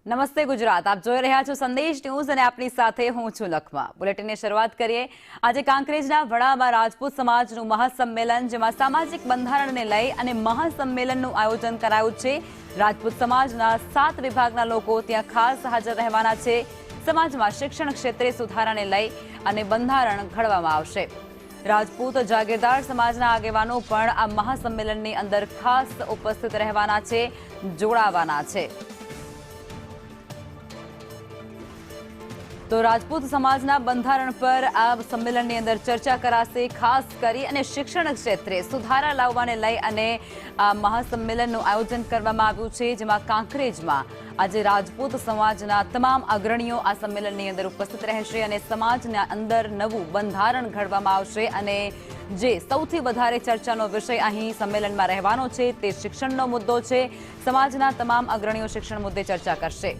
નમસ્તે ગુજરાત, આપ જોઈ રહ્યા છો સંદેશ ન્યૂઝ અને આપની સાથે હું છું લખમા. બુલેટિનની શરૂઆત કરીએ. આજે કાંકરેજના વડામાં રાજપૂત સમાજનું મહાસંમેલન, જેમાં સામાજિક બંધારણને લઈ અને મહાસંમેલનનું આયોજન કરાયું છે. રાજપૂત સમાજના 7 વિભાગના લોકો ત્યાં ખાસ હાજર રહેવાના છે. સમાજમાં શિક્ષણ ક્ષેત્રે સુધારાને લઈ અને બંધારણ ઘડવામાં આવશે. રાજપૂત જાગીરદાર સમાજના આગેવાનો પણ આ મહાસંમેલનની અંદર ખાસ ઉપસ્થિત રહેવાના છે, જોડાવાના છે. તો રાજપૂત સમાજના બંધારણ પર આ સંમેલનની અંદર ચર્ચા કરાશે. ખાસ કરી અને શિક્ષણ ક્ષેત્રે સુધારા લાવવાને લઈ અને આ મહાસંમેલનનું આયોજન કરવામાં આવ્યું છે, જેમાં કાંકરેજમાં આજે રાજપૂત સમાજના તમામ અગ્રણીઓ આ સંમેલનની અંદર ઉપસ્થિત રહેશે અને સમાજના અંદર નવું બંધારણ ઘડવામાં આવશે. અને જે સૌથી વધારે ચર્ચાનો વિષય અહીં સંમેલનમાં રહેવાનો છે તે શિક્ષણનો મુદ્દો છે. સમાજના તમામ અગ્રણીઓ શિક્ષણ મુદ્દે ચર્ચા કરશે.